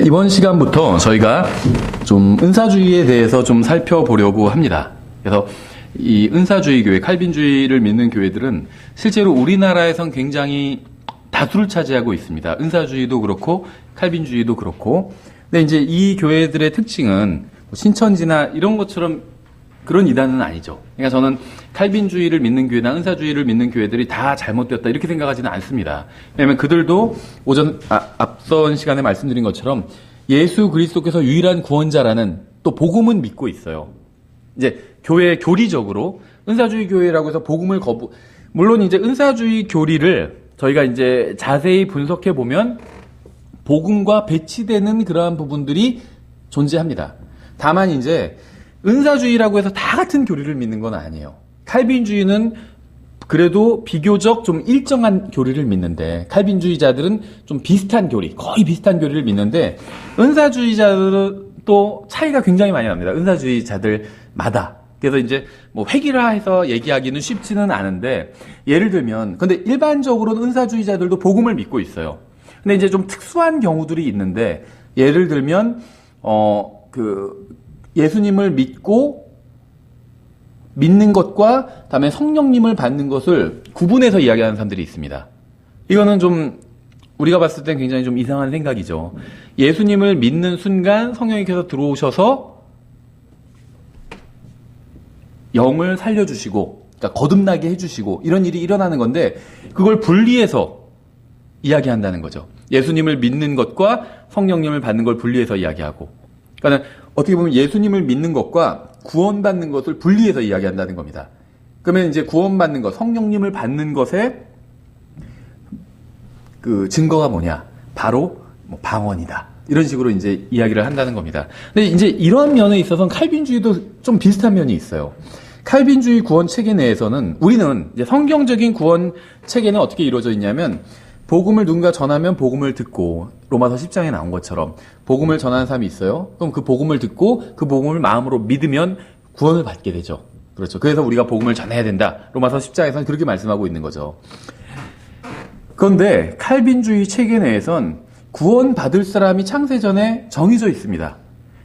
이번 시간부터 저희가 좀 은사주의에 대해서 좀 살펴보려고 합니다. 그래서 이 은사주의 교회, 칼빈주의를 믿는 교회들은 실제로 우리나라에선 굉장히 다수를 차지하고 있습니다. 은사주의도 그렇고 칼빈주의도 그렇고. 근데 이제 이 교회들의 특징은 신천지나 이런 것처럼 그런 이단은 아니죠. 그러니까 저는 칼빈주의를 믿는 교회나 은사주의를 믿는 교회들이 다 잘못되었다 이렇게 생각하지는 않습니다. 왜냐하면 그들도 앞선 시간에 말씀드린 것처럼 예수 그리스도께서 유일한 구원자라는 또 복음은 믿고 있어요. 이제 교회 교리적으로 은사주의 교회라고 해서 복음을 물론 이제 은사주의 교리를 저희가 이제 자세히 분석해 보면 복음과 배치되는 그러한 부분들이 존재합니다. 다만 이제 은사주의라고 해서 다 같은 교리를 믿는 건 아니에요. 칼빈주의는 그래도 비교적 좀 일정한 교리를 믿는데 칼빈주의자들은 좀 비슷한 교리, 거의 비슷한 교리를 믿는데 은사주의자들은 또 차이가 굉장히 많이 납니다. 은사주의자들마다. 그래서 이제 뭐 획일화해서 얘기하기는 쉽지는 않은데 예를 들면 근데 일반적으로는 은사주의자들도 복음을 믿고 있어요. 근데 이제 좀 특수한 경우들이 있는데 예를 들면 예수님을 믿는 것과 다음에 성령님을 받는 것을 구분해서 이야기하는 사람들이 있습니다. 이거는 좀 우리가 봤을 땐 굉장히 좀 이상한 생각이죠. 예수님을 믿는 순간 성령님께서 들어오셔서 영을 살려주시고, 그러니까 거듭나게 해주시고 이런 일이 일어나는 건데 그걸 분리해서 이야기한다는 거죠. 예수님을 믿는 것과 성령님을 받는 걸 분리해서 이야기하고. 그러니까 어떻게 보면 예수님을 믿는 것과 구원받는 것을 분리해서 이야기한다는 겁니다. 그러면 이제 구원받는 것, 성령님을 받는 것의 그 증거가 뭐냐? 바로 방언이다. 이런 식으로 이제 이야기를 한다는 겁니다. 근데 이제 이런 면에 있어서는 칼빈주의도 좀 비슷한 면이 있어요. 칼빈주의 구원 체계 내에서는 우리는 이제 성경적인 구원 체계는 어떻게 이루어져 있냐면 복음을 누군가 전하면 복음을 듣고 로마서 10장에 나온 것처럼 복음을 전하는 사람이 있어요. 그럼 그 복음을 듣고 그 복음을 마음으로 믿으면 구원을 받게 되죠. 그렇죠. 그래서 우리가 복음을 전해야 된다. 로마서 10장에서는 그렇게 말씀하고 있는 거죠. 그런데 칼빈주의 체계 내에선 구원받을 사람이 창세전에 정해져 있습니다.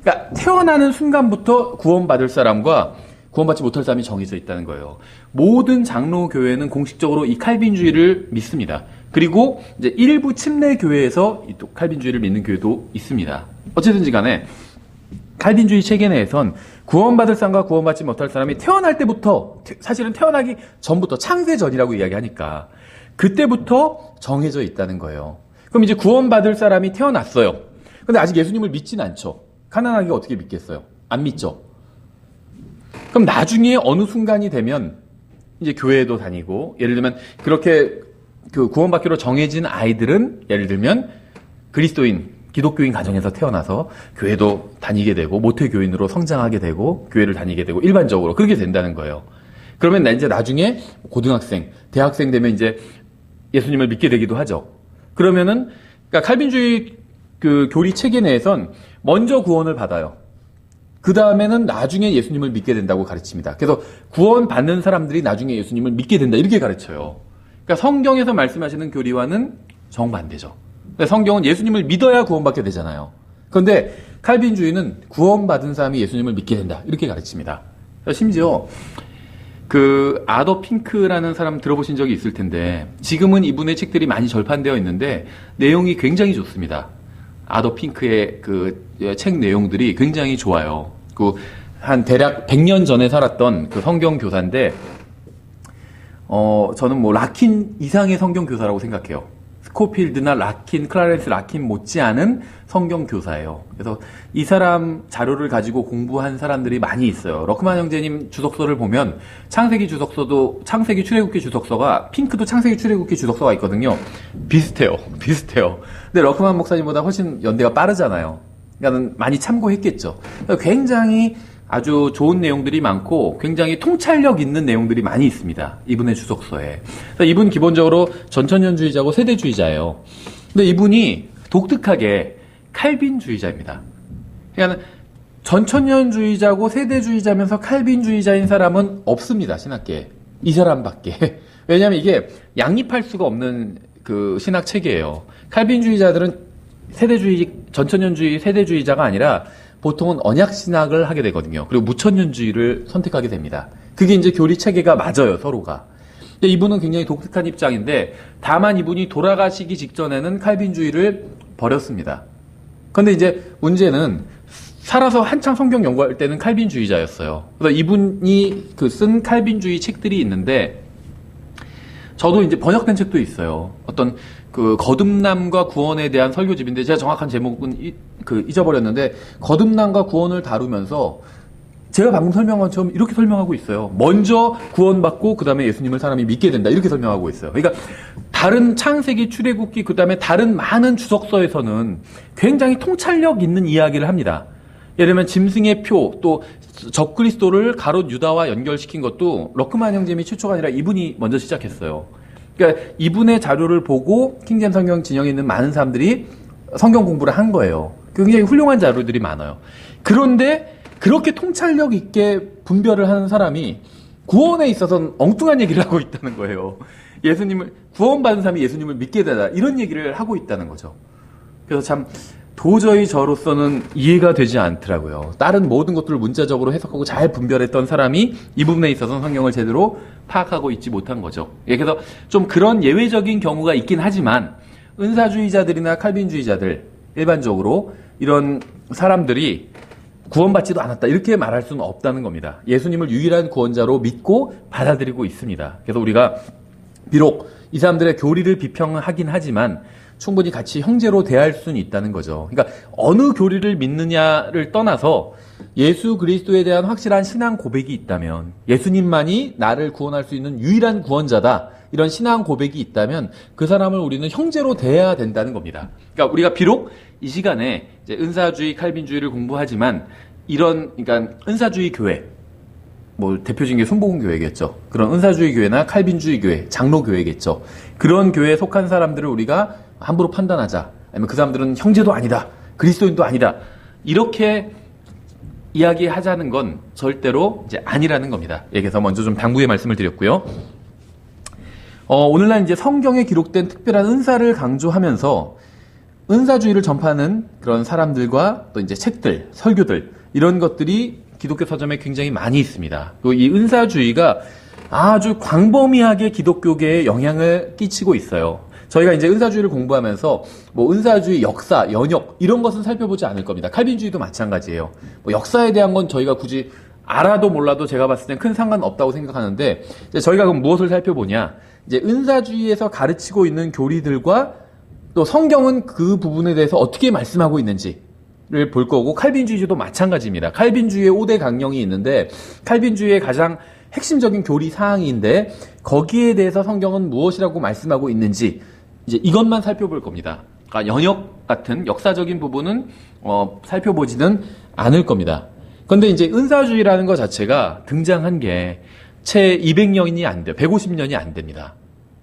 그러니까 태어나는 순간부터 구원받을 사람과 구원받지 못할 사람이 정해져 있다는 거예요. 모든 장로 교회는 공식적으로 이 칼빈주의를 믿습니다. 그리고 이제 일부 침례 교회에서 또 칼빈주의를 믿는 교회도 있습니다. 어쨌든지 간에 칼빈주의 체계 내에선 구원받을 사람과 구원받지 못할 사람이 태어날 때부터 사실은 태어나기 전부터 창세전이라고 이야기하니까 그때부터 정해져 있다는 거예요. 그럼 이제 구원받을 사람이 태어났어요. 근데 아직 예수님을 믿진 않죠. 가난하기가 어떻게 믿겠어요? 안 믿죠. 그럼 나중에 어느 순간이 되면 이제 교회도 다니고 예를 들면 그렇게 그 구원받기로 정해진 아이들은 예를 들면 그리스도인, 기독교인 가정에서 태어나서 교회도 다니게 되고 모태교인으로 성장하게 되고 교회를 다니게 되고 일반적으로 그렇게 된다는 거예요. 그러면 이제 나중에 고등학생, 대학생 되면 이제 예수님을 믿게 되기도 하죠. 그러면은 그러니까 칼빈주의 그 교리 체계 내에선 먼저 구원을 받아요. 그 다음에는 나중에 예수님을 믿게 된다고 가르칩니다. 그래서 구원받는 사람들이 나중에 예수님을 믿게 된다 이렇게 가르쳐요. 그러니까 성경에서 말씀하시는 교리와는 정반대죠. 성경은 예수님을 믿어야 구원받게 되잖아요. 그런데 칼빈주의는 구원받은 사람이 예수님을 믿게 된다 이렇게 가르칩니다. 심지어 그 아더 핑크라는 사람 들어보신 적이 있을 텐데 지금은 이분의 책들이 많이 절판되어 있는데 내용이 굉장히 좋습니다. 아더 핑크의 그 책 내용들이 굉장히 좋아요. 그 한 대략 100년 전에 살았던 그 성경 교사인데 저는 뭐 라킨 이상의 성경 교사라고 생각해요. 스코필드나 라킨, 클라렌스 라킨 못지않은 성경 교사예요. 그래서 이 사람 자료를 가지고 공부한 사람들이 많이 있어요. 러크만 형제님 주석서를 보면 창세기 출애굽기 주석서가 핑크도 창세기 출애굽기 주석서가 있거든요. 비슷해요. 근데 러크만 목사님보다 훨씬 연대가 빠르잖아요. 그러니까 많이 참고했겠죠. 굉장히 아주 좋은 내용들이 많고 굉장히 통찰력 있는 내용들이 많이 있습니다. 이분의 주석서에. 이분 기본적으로 전천년주의자고 세대주의자예요. 근데 이분이 독특하게 칼빈주의자입니다. 그러니까 전천년주의자고 세대주의자면서 칼빈주의자인 사람은 없습니다. 신학계에. 이 사람밖에. 왜냐하면 이게 양립할 수가 없는 그 신학 체계예요. 칼빈주의자들은 전천년주의 세대주의자가 아니라 보통은 언약신학을 하게 되거든요. 그리고 무천년주의를 선택하게 됩니다. 그게 이제 교리 체계가 맞아요, 서로가. 근데 이분은 굉장히 독특한 입장인데, 다만 이분이 돌아가시기 직전에는 칼빈주의를 버렸습니다. 근데 이제 문제는 살아서 한창 성경 연구할 때는 칼빈주의자였어요. 그래서 이분이 쓴 칼빈주의 책들이 있는데, 저도 이제 번역된 책도 있어요. 어떤 거듭남과 구원에 대한 설교집인데, 제가 정확한 제목은 잊어버렸는데, 거듭남과 구원을 다루면서 제가 방금 설명한 것처럼 이렇게 설명하고 있어요. 먼저 구원받고 그 다음에 예수님을 사람이 믿게 된다, 이렇게 설명하고 있어요. 그러니까 다른 창세기, 출애굽기, 그 다음에 다른 많은 주석서에서는 굉장히 통찰력 있는 이야기를 합니다. 예를 들면 짐승의 표, 또 적그리스도를 가롯 유다와 연결시킨 것도 럭크만 형제님이 최초가 아니라 이분이 먼저 시작했어요. 그러니까 이분의 자료를 보고 킹잼 성경 진영에 있는 많은 사람들이 성경 공부를 한 거예요. 굉장히 훌륭한 자료들이 많아요. 그런데 그렇게 통찰력 있게 분별을 하는 사람이 구원에 있어서는 엉뚱한 얘기를 하고 있다는 거예요. 구원받은 사람이 예수님을 믿게 되다, 이런 얘기를 하고 있다는 거죠. 그래서 참 도저히 저로서는 이해가 되지 않더라고요. 다른 모든 것들을 문자적으로 해석하고 잘 분별했던 사람이 이 부분에 있어서는 성경을 제대로 파악하고 있지 못한 거죠. 그래서 좀 그런 예외적인 경우가 있긴 하지만, 은사주의자들이나 칼빈주의자들, 일반적으로 이런 사람들이 구원받지도 않았다, 이렇게 말할 수는 없다는 겁니다. 예수님을 유일한 구원자로 믿고 받아들이고 있습니다. 그래서 우리가 비록 이 사람들의 교리를 비평하긴 하지만 충분히 같이 형제로 대할 수는 있다는 거죠. 그러니까 어느 교리를 믿느냐를 떠나서 예수 그리스도에 대한 확실한 신앙 고백이 있다면, 예수님만이 나를 구원할 수 있는 유일한 구원자다, 이런 신앙 고백이 있다면 그 사람을 우리는 형제로 대해야 된다는 겁니다. 그러니까 우리가 비록 이 시간에 이제 은사주의, 칼빈주의를 공부하지만, 그러니까 은사주의 교회, 대표적인 게 순복음교회겠죠. 그런 은사주의 교회나 칼빈주의 교회, 장로교회겠죠. 그런 교회에 속한 사람들을 우리가 함부로 판단하자, 아니면 그 사람들은 형제도 아니다, 그리스도인도 아니다, 이렇게 이야기하자는 건 절대로 이제 아니라는 겁니다. 그래서 먼저 좀 당부의 말씀을 드렸고요. 오늘날 이제 성경에 기록된 특별한 은사를 강조하면서 은사주의를 전파하는 그런 사람들과 또 이제 책들, 설교들, 이런 것들이 기독교 서점에 굉장히 많이 있습니다. 그리고 이 은사주의가 아주 광범위하게 기독교계에 영향을 끼치고 있어요. 저희가 이제 은사주의를 공부하면서 은사주의 역사, 연역, 이런 것은 살펴보지 않을 겁니다. 칼빈주의도 마찬가지예요. 역사에 대한 건 저희가 굳이 알아도 몰라도 제가 봤을 땐 큰 상관없다고 생각하는데, 이제 저희가 그럼 무엇을 살펴보냐? 이제 은사주의에서 가르치고 있는 교리들과 또 성경은 그 부분에 대해서 어떻게 말씀하고 있는지를 볼 거고, 칼빈주의도 마찬가지입니다. 칼빈주의의 5대 강령이 있는데, 칼빈주의의 가장 핵심적인 교리 사항인데 거기에 대해서 성경은 무엇이라고 말씀하고 있는지, 이제 이것만 살펴볼 겁니다. 그러니까 연역 같은 역사적인 부분은 살펴보지는 않을 겁니다. 그런데 이제 은사주의라는 것 자체가 등장한 게 채 200년이 안 돼요. 150년이 안 됩니다.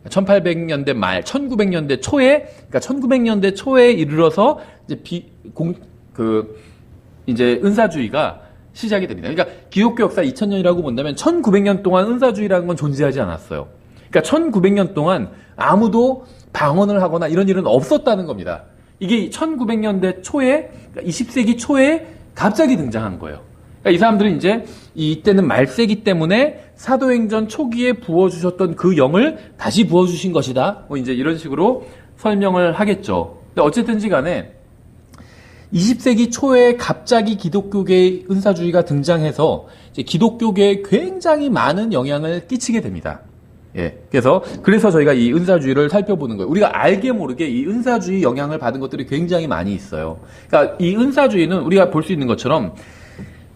1800년대 말, 1900년대 초에, 그러니까 1900년대 초에 이르러서 이제 은사주의가 시작이 됩니다. 그러니까 기독교 역사 2000년이라고 본다면 1900년 동안 은사주의라는 건 존재하지 않았어요. 그러니까 1900년 동안 아무도 방언을 하거나 이런 일은 없었다는 겁니다. 이게 1900년대 초에, 그러니까 20세기 초에 갑자기 등장한 거예요. 그러니까 이 사람들은 이제 이때는 말세기 때문에 사도행전 초기에 부어주셨던 그 영을 다시 부어주신 것이다, 이제 이런 식으로 설명을 하겠죠. 근데 어쨌든지 간에 20세기 초에 갑자기 기독교계의 은사주의가 등장해서 이제 기독교계에 굉장히 많은 영향을 끼치게 됩니다. 그래서 저희가 이 은사주의를 살펴보는 거예요. 우리가 알게 모르게 이 은사주의 영향을 받은 것들이 굉장히 많이 있어요. 그러니까 이 은사주의는 우리가 볼 수 있는 것처럼,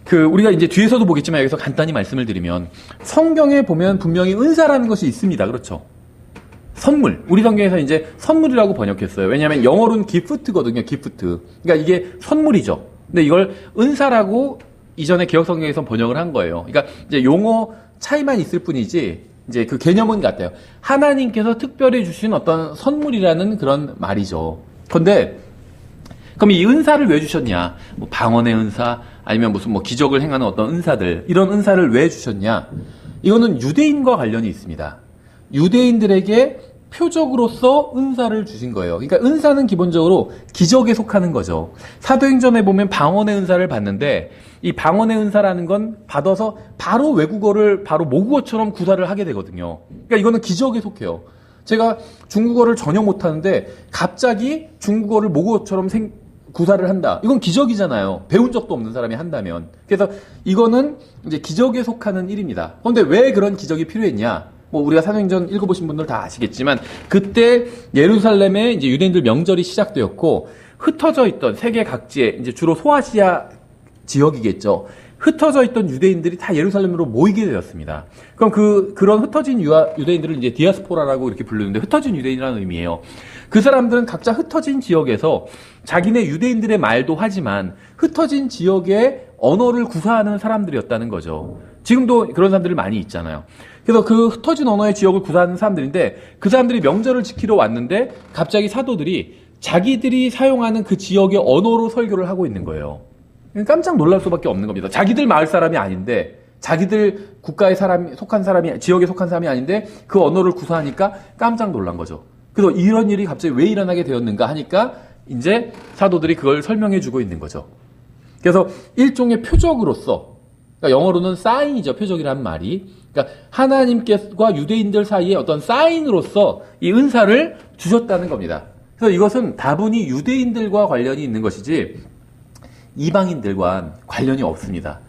우리가 이제 뒤에서도 보겠지만 여기서 간단히 말씀을 드리면, 성경에 보면 분명히 은사라는 것이 있습니다. 그렇죠? 선물. 우리 성경에서 이제 선물이라고 번역했어요. 왜냐하면 영어로는 기프트거든요. 기프트. 그러니까 이게 선물이죠. 근데 이걸 은사라고 이전에 개혁 성경에서 번역을 한 거예요. 그러니까 이제 용어 차이만 있을 뿐이지 이제 그 개념은 같아요. 하나님께서 특별히 주신 어떤 선물이라는 그런 말이죠. 그런데 그럼 이 은사를 왜 주셨냐? 방언의 은사, 아니면 무슨 기적을 행하는 어떤 은사들, 이런 은사를 왜 주셨냐? 이거는 유대인과 관련이 있습니다. 유대인들에게 표적으로서 은사를 주신 거예요. 그러니까 은사는 기본적으로 기적에 속하는 거죠. 사도행전에 보면 방언의 은사를 받는데 이 방언의 은사라는 건 받아서 바로 외국어를 바로 모국어처럼 구사를 하게 되거든요. 그러니까 이거는 기적에 속해요. 제가 중국어를 전혀 못하는데 갑자기 중국어를 모국어처럼 구사를 한다. 이건 기적이잖아요. 배운 적도 없는 사람이 한다면. 그래서 이거는 이제 기적에 속하는 일입니다. 그런데 왜 그런 기적이 필요했냐? 뭐 우리가 사도행전 읽어보신 분들 다 아시겠지만 그때 예루살렘에 이제 유대인들 명절이 시작되었고 흩어져 있던 세계 각지에 이제 주로 소아시아 지역이겠죠. 흩어져 있던 유대인들이 다 예루살렘으로 모이게 되었습니다. 그럼 그런 흩어진 유대인들을 이제 디아스포라라고 이렇게 부르는데 흩어진 유대인이라는 의미예요. 그 사람들은 각자 흩어진 지역에서 자기네 유대인들의 말도 하지만 흩어진 지역의 언어를 구사하는 사람들이었다는 거죠. 지금도 그런 사람들이 많이 있잖아요. 그래서 그 흩어진 언어의 지역을 구사하는 사람들인데 그 사람들이 명절을 지키러 왔는데 갑자기 사도들이 자기들이 사용하는 그 지역의 언어로 설교를 하고 있는 거예요. 깜짝 놀랄 수밖에 없는 겁니다. 자기들 마을 사람이 아닌데 자기들 국가의 속한 사람이 지역에 속한 사람이 아닌데 그 언어를 구사하니까 깜짝 놀란 거죠. 그래서 이런 일이 갑자기 왜 일어나게 되었는가 하니까 이제 사도들이 그걸 설명해 주고 있는 거죠. 그래서 일종의 표적으로서 그러니까 영어로는 사인이죠. 표적이라는 말이. 그러니까 하나님께서와 유대인들 사이에 어떤 사인으로서 이 은사를 주셨다는 겁니다. 그래서 이것은 다분히 유대인들과 관련이 있는 것이지 이방인들과 관련이 없습니다.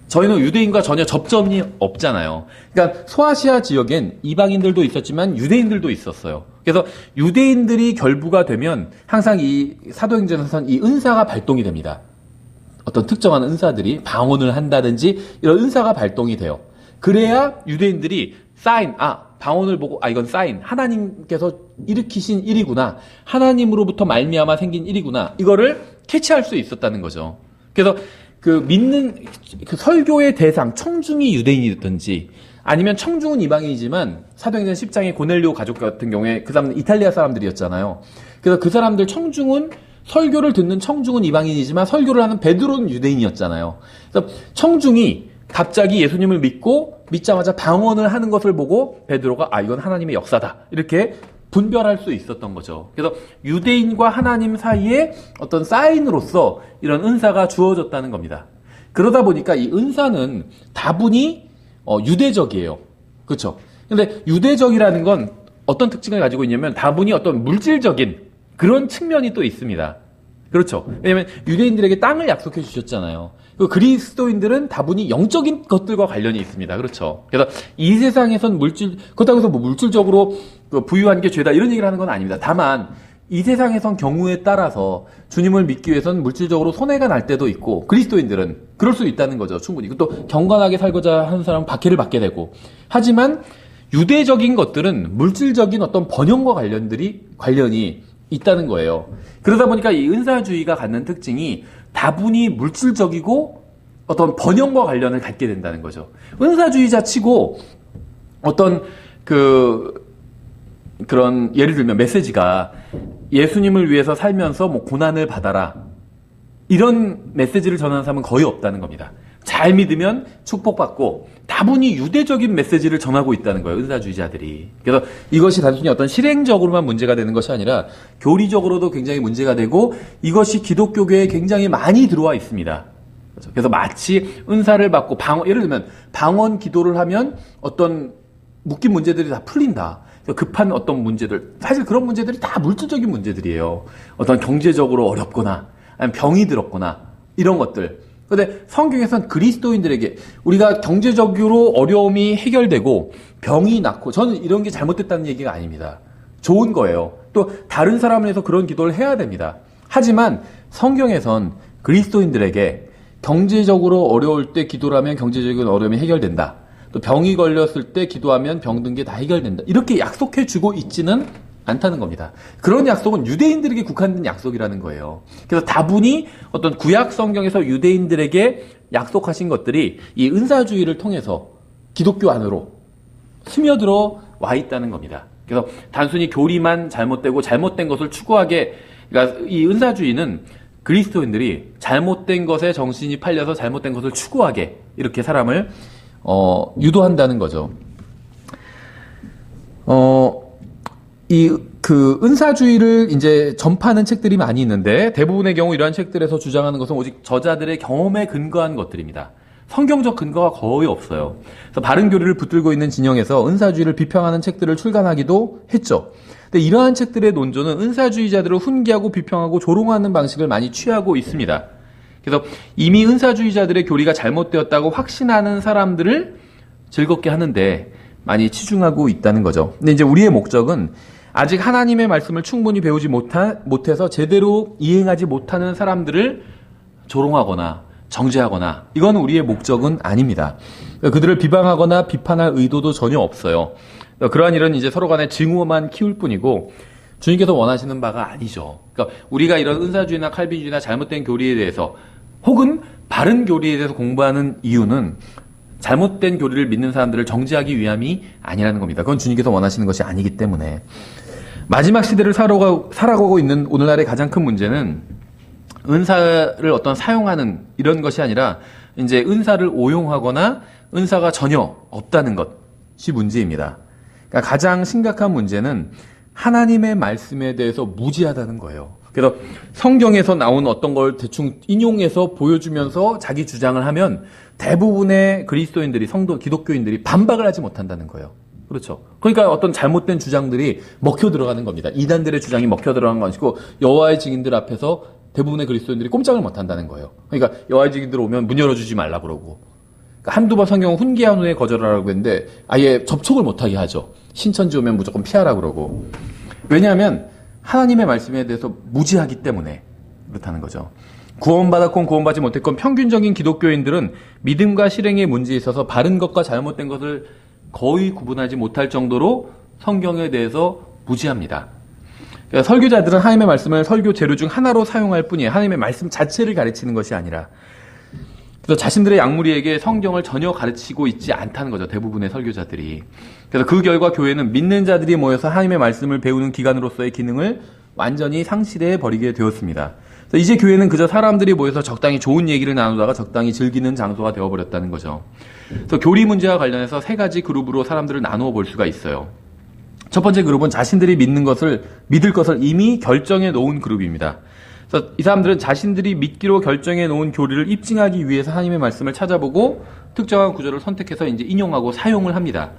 저희는 유대인과 전혀 접점이 없잖아요. 그러니까 소아시아 지역엔 이방인들도 있었지만 유대인들도 있었어요. 그래서 유대인들이 결부가 되면 항상 이 사도행전에서는 이 은사가 발동이 됩니다. 어떤 특정한 은사들이 방언을 한다든지 이런 은사가 발동이 돼요. 그래야 유대인들이 사인, 방언을 보고 이건 사인, 하나님께서 일으키신 일이구나, 하나님으로부터 말미암아 생긴 일이구나, 이거를 캐치할 수 있었다는 거죠. 그래서 그 믿는 그 설교의 대상, 청중이 유대인이든지 아니면 청중은 이방인이지만 사도행전 10장의 고넬료 가족 같은 경우에 그 사람은 이탈리아 사람들이었잖아요. 그래서 그 사람들 설교를 듣는 청중은 이방인이지만 설교를 하는 베드로는 유대인이었잖아요. 그래서 청중이 갑자기 예수님을 믿자마자 방언을 하는 것을 보고 베드로가 이건 하나님의 역사다 이렇게 분별할 수 있었던 거죠. 그래서 유대인과 하나님 사이에 어떤 사인으로서 이런 은사가 주어졌다는 겁니다. 그러다 보니까 이 은사는 다분히 유대적이에요. 그렇죠? 근데 유대적이라는 건 어떤 특징을 가지고 있냐면 다분히 어떤 물질적인 그런 측면이 또 있습니다. 그렇죠? 왜냐하면 유대인들에게 땅을 약속해 주셨잖아요. 그리스도인들은 다분히 영적인 것들과 관련이 있습니다. 그렇죠? 그래서 이 세상에선 그렇다고 해서 뭐 물질적으로 부유한 게 죄다 이런 얘기를 하는 건 아닙니다. 다만 이 세상에선 경우에 따라서 주님을 믿기 위해서는 물질적으로 손해가 날 때도 있고 그리스도인들은 그럴 수 있다는 거죠. 충분히. 또 경건하게 살고자 하는 사람은 박해를 받게 되고. 하지만 유대적인 것들은 물질적인 어떤 번영과 관련이 있다는 거예요. 그러다 보니까 이 은사주의가 갖는 특징이 다분히 물질적이고 어떤 번영과 관련을 갖게 된다는 거죠. 은사주의자 치고 어떤 그런 예를 들면 메시지가 예수님을 위해서 살면서 뭐 고난을 받아라 이런 메시지를 전하는 사람은 거의 없다는 겁니다. 잘 믿으면 축복받고 다분히 유대적인 메시지를 전하고 있다는 거예요. 은사주의자들이. 그래서 이것이 단순히 어떤 실행적으로만 문제가 되는 것이 아니라 교리적으로도 굉장히 문제가 되고 이것이 기독교계에 굉장히 많이 들어와 있습니다. 그래서 마치 은사를 받고 예를 들면 방언 기도를 하면 어떤 묶인 문제들이 다 풀린다. 급한 어떤 문제들, 사실 그런 문제들이 다 물질적인 문제들이에요. 어떤 경제적으로 어렵거나 아니면 병이 들었거나 이런 것들. 그런데 성경에서는 그리스도인들에게 우리가 경제적으로 어려움이 해결되고 병이 낫고, 저는 이런 게 잘못됐다는 얘기가 아닙니다. 좋은 거예요. 또 다른 사람을 위해서 그런 기도를 해야 됩니다. 하지만 성경에선 그리스도인들에게 경제적으로 어려울 때 기도를 하면 경제적인 어려움이 해결된다. 또 병이 걸렸을 때 기도하면 병든 게 다 해결된다. 이렇게 약속해 주고 있지는 않다는 겁니다. 그런 약속은 유대인들에게 국한된 약속이라는 거예요. 그래서 다분히 어떤 구약 성경에서 유대인들에게 약속하신 것들이 이 은사주의를 통해서 기독교 안으로 스며들어 와 있다는 겁니다. 그래서 단순히 교리만 잘못되고 잘못된 것을 추구하게, 그러니까 이 은사주의는 그리스도인들이 잘못된 것에 정신이 팔려서 잘못된 것을 추구하게 이렇게 사람을 유도한다는 거죠. 그 은사주의를 이제 전파하는 책들이 많이 있는데 대부분의 경우 이러한 책들에서 주장하는 것은 오직 저자들의 경험에 근거한 것들입니다. 성경적 근거가 거의 없어요. 그래서 바른 교리를 붙들고 있는 진영에서 은사주의를 비평하는 책들을 출간하기도 했죠. 근데 이러한 책들의 논조는 은사주의자들을 훈계하고 비평하고 조롱하는 방식을 많이 취하고 있습니다. 그래서 이미 은사주의자들의 교리가 잘못되었다고 확신하는 사람들을 즐겁게 하는데 많이 치중하고 있다는 거죠. 근데 이제 우리의 목적은 아직 하나님의 말씀을 충분히 배우지 못해서 제대로 이행하지 못하는 사람들을 조롱하거나 정죄하거나 이건 우리의 목적은 아닙니다. 그들을 비방하거나 비판할 의도도 전혀 없어요. 그러한 일은 이제 서로 간의 증오만 키울 뿐이고 주님께서 원하시는 바가 아니죠. 그러니까 우리가 이런 은사주의나 칼빈주의나 잘못된 교리에 대해서 혹은 바른 교리에 대해서 공부하는 이유는 잘못된 교리를 믿는 사람들을 정죄하기 위함이 아니라는 겁니다. 그건 주님께서 원하시는 것이 아니기 때문에 마지막 시대를 살아가고 있는 오늘날의 가장 큰 문제는 은사를 어떤 사용하는 이런 것이 아니라 이제 은사를 오용하거나 은사가 전혀 없다는 것이 문제입니다. 그러니까 가장 심각한 문제는 하나님의 말씀에 대해서 무지하다는 거예요. 그래서 성경에서 나온 어떤 걸 대충 인용해서 보여주면서 자기 주장을 하면 대부분의 그리스도인들이 기독교인들이 반박을 하지 못한다는 거예요. 그렇죠. 그러니까 어떤 잘못된 주장들이 먹혀 들어가는 겁니다. 이단들의 주장이 먹혀 들어가는 것이고 여호와의 증인들 앞에서 대부분의 그리스도인들이 꼼짝을 못한다는 거예요. 그러니까 여호와의 증인들 오면 문 열어주지 말라 그러고 그러니까 한두 번 성경은 훈계한 후에 거절하라고 했는데 아예 접촉을 못하게 하죠. 신천지 오면 무조건 피하라 그러고 왜냐하면 하나님의 말씀에 대해서 무지하기 때문에 그렇다는 거죠. 구원받았건 구원받지 못했건 평균적인 기독교인들은 믿음과 실행의 문제에 있어서 바른 것과 잘못된 것을 거의 구분하지 못할 정도로 성경에 대해서 무지합니다. 그러니까 설교자들은 하나님의 말씀을 설교 재료 중 하나로 사용할 뿐이에요. 하나님의 말씀 자체를 가르치는 것이 아니라. 그래서 자신들의 약무리에게 성경을 전혀 가르치고 있지 않다는 거죠. 대부분의 설교자들이. 그래서 그 결과 교회는 믿는 자들이 모여서 하나님의 말씀을 배우는 기관으로서의 기능을 완전히 상실해 버리게 되었습니다. 그래서 이제 교회는 그저 사람들이 모여서 적당히 좋은 얘기를 나누다가 적당히 즐기는 장소가 되어버렸다는 거죠. 그래서 교리 문제와 관련해서 세 가지 그룹으로 사람들을 나누어 볼 수가 있어요. 첫 번째 그룹은 자신들이 믿을 것을 이미 결정해 놓은 그룹입니다. 그래서 이 사람들은 자신들이 믿기로 결정해 놓은 교리를 입증하기 위해서 하나님의 말씀을 찾아보고 특정한 구절을 선택해서 이제 인용하고 사용을 합니다.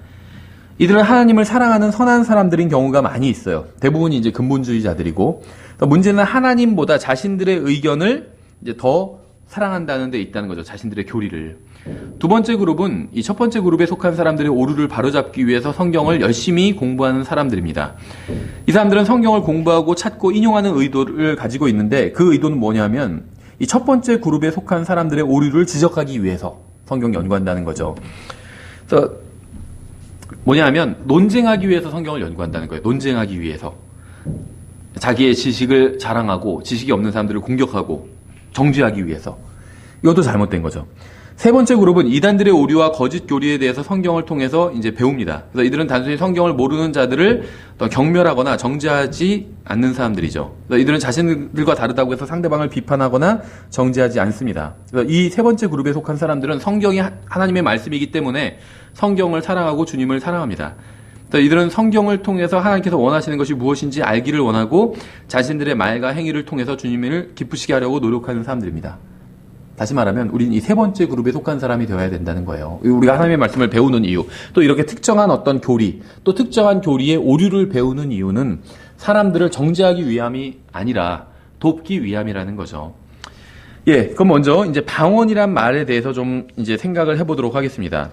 이들은 하나님을 사랑하는 선한 사람들인 경우가 많이 있어요. 대부분이 이제 근본주의자들이고 문제는 하나님보다 자신들의 의견을 이제 더 사랑한다는 데 있다는 거죠. 자신들의 교리를. 두 번째 그룹은 이 첫 번째 그룹에 속한 사람들의 오류를 바로잡기 위해서 성경을 열심히 공부하는 사람들입니다. 이 사람들은 성경을 공부하고 찾고 인용하는 의도를 가지고 있는데 그 의도는 뭐냐면 이 첫 번째 그룹에 속한 사람들의 오류를 지적하기 위해서 성경 연구한다는 거죠. 그래서 뭐냐면 논쟁하기 위해서 성경을 연구한다는 거예요. 논쟁하기 위해서. 자기의 지식을 자랑하고 지식이 없는 사람들을 공격하고 정죄하기 위해서. 이것도 잘못된 거죠. 세 번째 그룹은 이단들의 오류와 거짓 교리에 대해서 성경을 통해서 이제 배웁니다. 그래서 이들은 단순히 성경을 모르는 자들을 경멸하거나 정죄하지 않는 사람들이죠. 그래서 이들은 자신들과 다르다고 해서 상대방을 비판하거나 정죄하지 않습니다. 그래서 이 세 번째 그룹에 속한 사람들은 성경이 하나님의 말씀이기 때문에 성경을 사랑하고 주님을 사랑합니다. 그래서 이들은 성경을 통해서 하나님께서 원하시는 것이 무엇인지 알기를 원하고 자신들의 말과 행위를 통해서 주님을 기쁘시게 하려고 노력하는 사람들입니다. 다시 말하면 우리는 이 세 번째 그룹에 속한 사람이 되어야 된다는 거예요. 우리가 하나님의 말씀을 배우는 이유, 또 이렇게 특정한 어떤 교리, 또 특정한 교리의 오류를 배우는 이유는 사람들을 정죄하기 위함이 아니라 돕기 위함이라는 거죠. 예, 그럼 먼저 이제 방언이란 말에 대해서 좀 이제 생각을 해보도록 하겠습니다.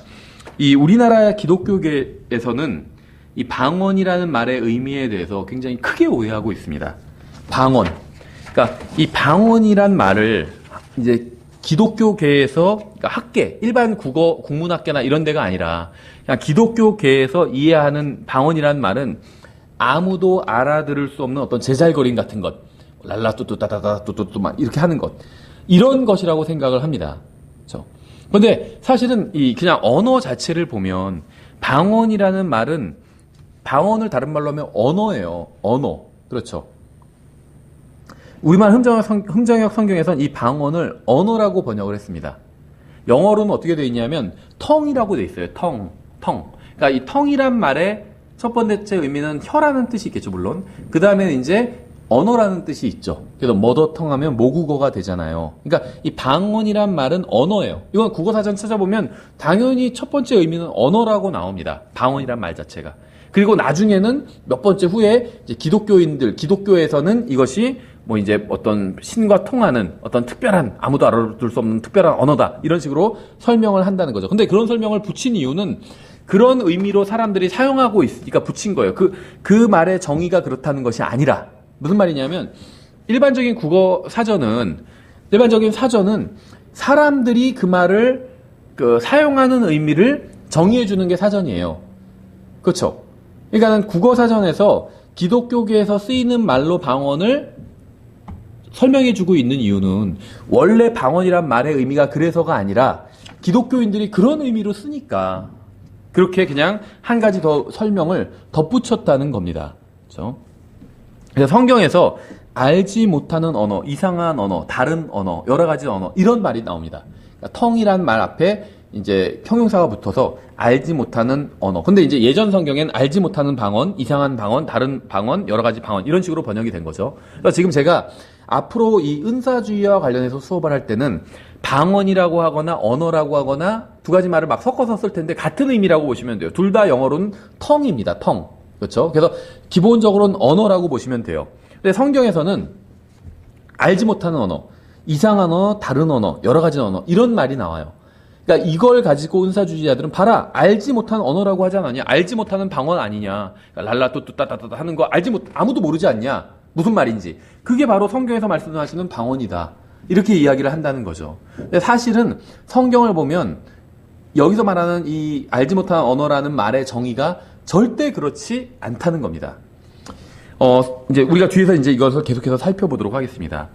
이 우리나라 기독교계에서는 이 방언이라는 말의 의미에 대해서 굉장히 크게 오해하고 있습니다. 방언. 그러니까 이 방언이란 말을 이제 기독교계에서 그러니까 학계, 일반 국문학계나 이런 데가 아니라 그냥 기독교계에서 이해하는 방언이라는 말은 아무도 알아들을 수 없는 어떤 제잘거림 같은 것, 랄라 뚜뚜 따다다 뚜뚜뚜 막 이렇게 하는 것, 이런 것이라고 생각을 합니다. 그렇죠? 그런데 사실은 이 그냥 언어 자체를 보면 방언이라는 말은 방언을 다른 말로 하면 언어예요. 언어. 그렇죠. 우리말 흥정역 성경에서는 이 방언을 언어라고 번역을 했습니다. 영어로는 어떻게 되어 있냐면 tongue이라고 되어 있어요. tongue. 그러니까 이 tongue이란 말의 첫 번째 의미는 혀라는 뜻이 있겠죠, 물론. 그 다음에는 이제 언어라는 뜻이 있죠. 그래서 머더텅 하면 모국어가 되잖아요. 그러니까 이 방언이란 말은 언어예요. 이건 국어사전 찾아보면 당연히 첫 번째 의미는 언어라고 나옵니다. 방언이란 말 자체가. 그리고 나중에는 몇 번째 후에 이제 기독교에서는 이것이 뭐 이제 어떤 신과 통하는 어떤 특별한, 아무도 알아둘 수 없는 특별한 언어다, 이런 식으로 설명을 한다는 거죠. 근데 그런 설명을 붙인 이유는 그런 의미로 사람들이 사용하고 있으니까 붙인 거예요. 그 말의 정의가 그렇다는 것이 아니라, 무슨 말이냐면 일반적인 사전은 사람들이 그 말을 사용하는 의미를 정의해 주는 게 사전이에요. 그렇죠? 그러니까 국어 사전에서 기독교계에서 쓰이는 말로 방언을 설명해 주고 있는 이유는 원래 방언이란 말의 의미가 그래서가 아니라 기독교인들이 그런 의미로 쓰니까 그렇게 그냥 한 가지 더 설명을 덧붙였다는 겁니다. 그렇죠? 그래서 성경에서 알지 못하는 언어, 이상한 언어, 다른 언어, 여러 가지 언어, 이런 말이 나옵니다. 그러니까 텅이란 말 앞에 이제 형용사가 붙어서 알지 못하는 언어. 근데 이제 예전 성경엔 알지 못하는 방언, 이상한 방언, 다른 방언, 여러 가지 방언, 이런 식으로 번역이 된 거죠. 그래서 지금 제가 앞으로 이 은사주의와 관련해서 수업을 할 때는 방언이라고 하거나 언어라고 하거나 두 가지 말을 막 섞어서 쓸 텐데 같은 의미라고 보시면 돼요. 둘 다 영어로는 텅입니다. 텅. 그렇죠? 그래서 기본적으로는 언어라고 보시면 돼요. 근데 성경에서는 알지 못하는 언어, 이상한 언어, 다른 언어, 여러 가지 언어, 이런 말이 나와요. 그러니까 이걸 가지고 은사주의자들은 봐라, 알지 못하는 언어라고 하지 않았냐, 알지 못하는 방언 아니냐, 그러니까 랄라뚜뚜따따따 하는 거 아무도 모르지 않냐, 무슨 말인지. 그게 바로 성경에서 말씀하시는 방언이다, 이렇게 이야기를 한다는 거죠. 근데 사실은 성경을 보면 여기서 말하는 이 알지 못하는 언어라는 말의 정의가 절대 그렇지 않다는 겁니다. 이제 우리가 뒤에서 이제 이것을 계속해서 살펴보도록 하겠습니다.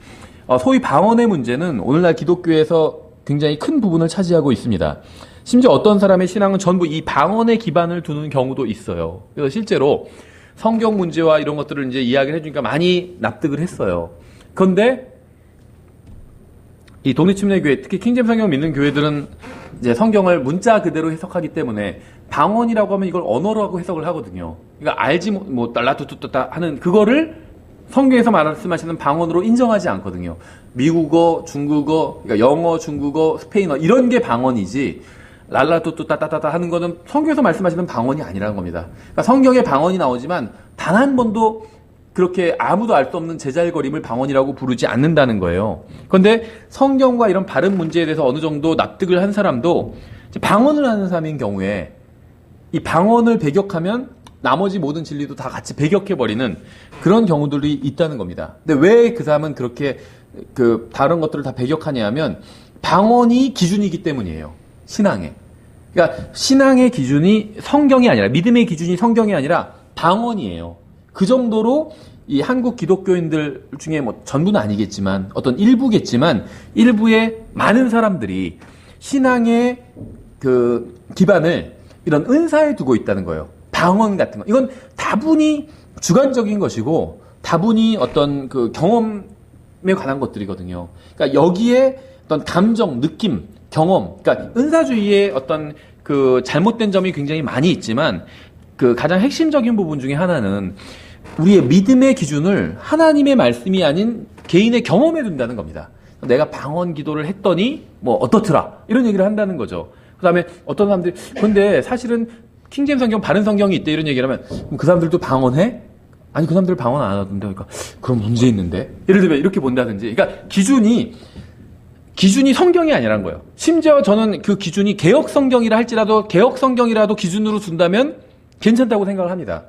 소위 방언의 문제는 오늘날 기독교에서 굉장히 큰 부분을 차지하고 있습니다. 심지어 어떤 사람의 신앙은 전부 이 방언에 기반을 두는 경우도 있어요. 그래서 실제로 성경 문제와 이런 것들을 이제 이야기를 해주니까 많이 납득을 했어요. 그런데 이 독립침례교회, 특히 킹제임스 성경을 믿는 교회들은 이제 성경을 문자 그대로 해석하기 때문에 방언이라고 하면 이걸 언어라고 해석을 하거든요. 그러니까 알지 뭐 달라뚜뚜따 하는 그거를 성경에서 말씀하시는 방언으로 인정하지 않거든요. 미국어, 중국어, 그러니까 영어, 중국어, 스페인어 이런 게 방언이지 랄라뚜뚜따따따 하는 거는 성경에서 말씀하시는 방언이 아니라는 겁니다. 그러니까 성경에 방언이 나오지만 단 한 번도 그렇게 아무도 알 수 없는 제잘거림을 방언이라고 부르지 않는다는 거예요. 그런데 성경과 이런 발음 문제에 대해서 어느 정도 납득을 한 사람도 방언을 하는 사람인 경우에 이 방언을 배격하면 나머지 모든 진리도 다 같이 배격해버리는 그런 경우들이 있다는 겁니다. 근데 왜 그 사람은 그렇게 다른 것들을 다 배격하냐 하면 방언이 기준이기 때문이에요. 신앙에. 그러니까 신앙의 기준이 성경이 아니라, 믿음의 기준이 성경이 아니라 방언이에요. 그 정도로 이 한국 기독교인들 중에 뭐 전부는 아니겠지만 어떤 일부겠지만 일부의 많은 사람들이 신앙의 기반을 이런 은사에 두고 있다는 거예요. 방언 같은 거. 이건 다분히 주관적인 것이고 다분히 어떤 경험에 관한 것들이거든요. 그러니까 여기에 어떤 감정, 느낌, 경험, 그러니까 은사주의의 어떤 잘못된 점이 굉장히 많이 있지만 가장 핵심적인 부분 중에 하나는 우리의 믿음의 기준을 하나님의 말씀이 아닌 개인의 경험에 둔다는 겁니다. 내가 방언 기도를 했더니 뭐 어떻더라 이런 얘기를 한다는 거죠. 그 다음에 어떤 사람들이 근데 사실은 킹제임스 성경 바른 성경이 있대 이런 얘기를 하면 그 사람들도 방언해? 아니 그 사람들 방언 안 하던데. 그러니까 그럼 문제 있는데. 예를 들면 이렇게 본다든지. 그러니까 기준이 성경이 아니라는 거예요. 심지어 저는 그 기준이 개혁 성경이라 할지라도 개혁 성경이라도 기준으로 둔다면 괜찮다고 생각을 합니다.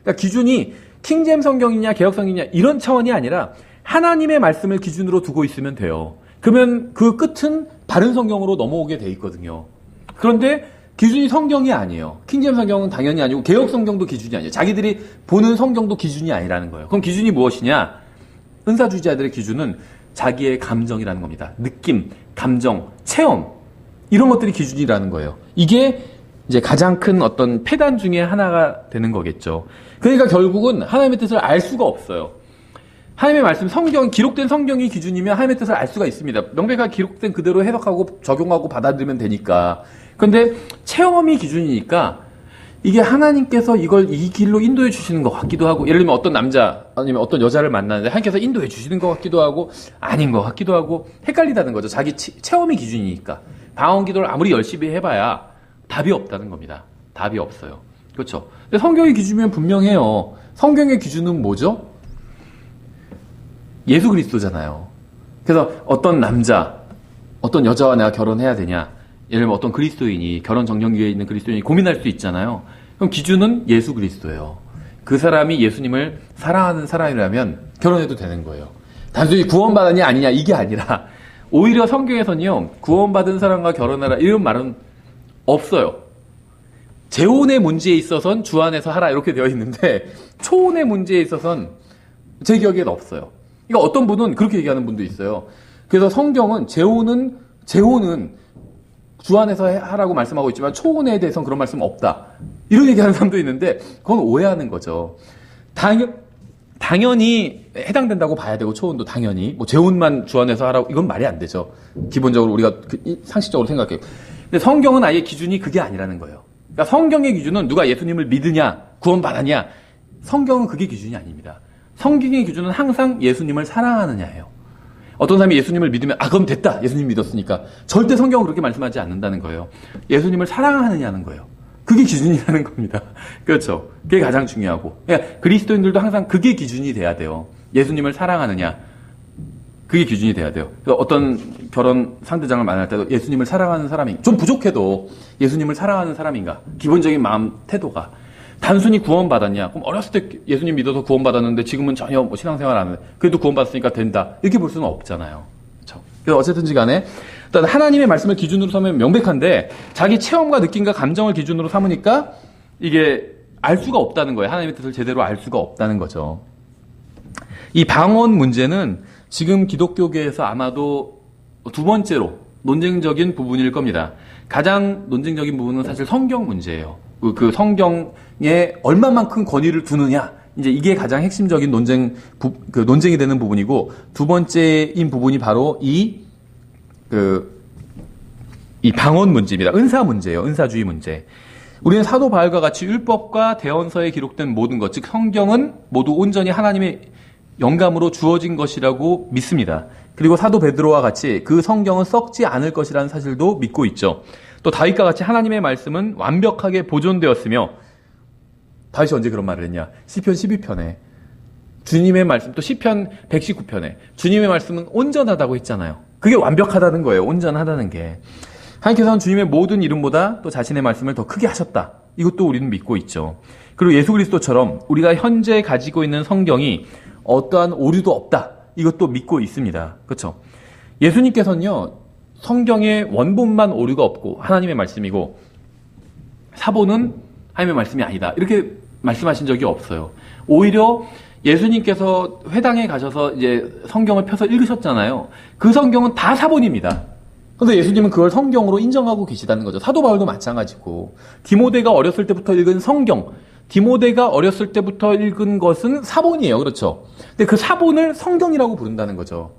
그러니까 기준이 킹제임스 성경이냐 개혁 성경이냐 이런 차원이 아니라 하나님의 말씀을 기준으로 두고 있으면 돼요. 그러면 그 끝은 바른 성경으로 넘어오게 돼 있거든요. 그런데 기준이 성경이 아니에요. 킹제임스 성경은 당연히 아니고 개혁 성경도 기준이 아니에요. 자기들이 보는 성경도 기준이 아니라는 거예요. 그럼 기준이 무엇이냐? 은사주의자들의 기준은 자기의 감정이라는 겁니다. 느낌, 감정, 체험 이런 것들이 기준이라는 거예요. 이게 이제 가장 큰 어떤 폐단 중에 하나가 되는 거겠죠. 그러니까 결국은 하나님의 뜻을 알 수가 없어요. 하나님의 말씀, 기록된 성경이 기준이면 하나님의 뜻을 알 수가 있습니다. 명백하게 기록된 그대로 해석하고 적용하고 받아들이면 되니까. 그런데 체험이 기준이니까 이게 하나님께서 이걸 이 길로 인도해 주시는 것 같기도 하고, 예를 들면 어떤 남자 아니면 어떤 여자를 만나는데 하나님께서 인도해 주시는 것 같기도 하고 아닌 것 같기도 하고 헷갈리다는 거죠. 자기 체험이 기준이니까. 방언 기도를 아무리 열심히 해봐야 답이 없다는 겁니다. 답이 없어요. 그렇죠? 근데 성경의 기준이면 분명해요. 성경의 기준은 뭐죠? 예수 그리스도잖아요. 그래서 어떤 남자, 어떤 여자와 내가 결혼해야 되냐, 예를 들면 어떤 그리스도인이, 결혼 정령기에 있는 그리스도인이 고민할 수 있잖아요. 그럼 기준은 예수 그리스도예요. 그 사람이 예수님을 사랑하는 사람이라면 결혼해도 되는 거예요. 단순히 구원받았냐 아니냐 이게 아니라, 오히려 성경에서는요, 구원받은 사람과 결혼하라 이런 말은 없어요. 재혼의 문제에 있어서는 주 안에서 하라 이렇게 되어 있는데, 초혼의 문제에 있어서는 제 기억에는 없어요. 그러니까 어떤 분은 그렇게 얘기하는 분도 있어요. 그래서 성경은 재혼은 주 안에서 하라고 말씀하고 있지만 초혼에 대해서는 그런 말씀 없다, 이런 얘기하는 사람도 있는데, 그건 오해하는 거죠. 당연히 해당된다고 봐야 되고, 초혼도 당연히 뭐 재혼만 주 안에서 하라고, 이건 말이 안 되죠. 기본적으로 우리가 상식적으로 생각해요. 근데 성경은 아예 기준이 그게 아니라는 거예요. 그러니까 성경의 기준은 누가 예수님을 믿으냐, 구원받았냐, 성경은 그게 기준이 아닙니다. 성경의 기준은 항상 예수님을 사랑하느냐예요. 어떤 사람이 예수님을 믿으면 그럼 됐다, 예수님 믿었으니까. 절대 성경은 그렇게 말씀하지 않는다는 거예요. 예수님을 사랑하느냐는 거예요. 그게 기준이라는 겁니다. 그렇죠? 그게 가장 중요하고, 그러니까 그리스도인들도 항상 그게 기준이 돼야 돼요. 예수님을 사랑하느냐, 그게 기준이 돼야 돼요. 그러니까 어떤 결혼 상대장을 만날 때도 예수님을 사랑하는 사람이, 좀 부족해도 예수님을 사랑하는 사람인가, 기본적인 마음 태도가. 단순히 구원받았냐, 그럼 어렸을 때 예수님 믿어서 구원받았는데 지금은 전혀 뭐 신앙생활 안 해, 그래도 구원받았으니까 된다, 이렇게 볼 수는 없잖아요. 그렇죠? 그래서 어쨌든지 간에 일단 하나님의 말씀을 기준으로 삼으면 명백한데, 자기 체험과 느낌과 감정을 기준으로 삼으니까 이게 알 수가 없다는 거예요. 하나님의 뜻을 제대로 알 수가 없다는 거죠. 이 방언 문제는 지금 기독교계에서 아마도 두 번째로 논쟁적인 부분일 겁니다. 가장 논쟁적인 부분은 사실 성경 문제예요. 그 성경에 얼마만큼 권위를 두느냐, 이제 이게 가장 핵심적인 논쟁이 되는 부분이고, 두 번째인 부분이 바로 이 방언 문제입니다. 은사 문제예요. 은사주의 문제. 우리는 사도 바울과 같이 율법과 대언서에 기록된 모든 것, 즉 성경은 모두 온전히 하나님의 영감으로 주어진 것이라고 믿습니다. 그리고 사도 베드로와 같이 그 성경은 썩지 않을 것이라는 사실도 믿고 있죠. 또 다윗과 같이 하나님의 말씀은 완벽하게 보존되었으며, 다윗이 언제 그런 말을 했냐? 시편 12편에 주님의 말씀, 또 시편 119편에 주님의 말씀은 온전하다고 했잖아요. 그게 완벽하다는 거예요. 온전하다는 게. 하나님께서는 주님의 모든 이름보다 또 자신의 말씀을 더 크게 하셨다, 이것도 우리는 믿고 있죠. 그리고 예수 그리스도처럼 우리가 현재 가지고 있는 성경이 어떠한 오류도 없다, 이것도 믿고 있습니다. 그렇죠? 예수님께서는요, 성경의 원본만 오류가 없고 하나님의 말씀이고, 사본은 하나님의 말씀이 아니다, 이렇게 말씀하신 적이 없어요. 오히려 예수님께서 회당에 가셔서 이제 성경을 펴서 읽으셨잖아요. 그 성경은 다 사본입니다. 그런데 예수님은 그걸 성경으로 인정하고 계시다는 거죠. 사도 바울도 마찬가지고, 디모데가 어렸을 때부터 읽은 성경, 디모데가 어렸을 때부터 읽은 것은 사본이에요. 그렇죠? 근데 그 사본을 성경이라고 부른다는 거죠.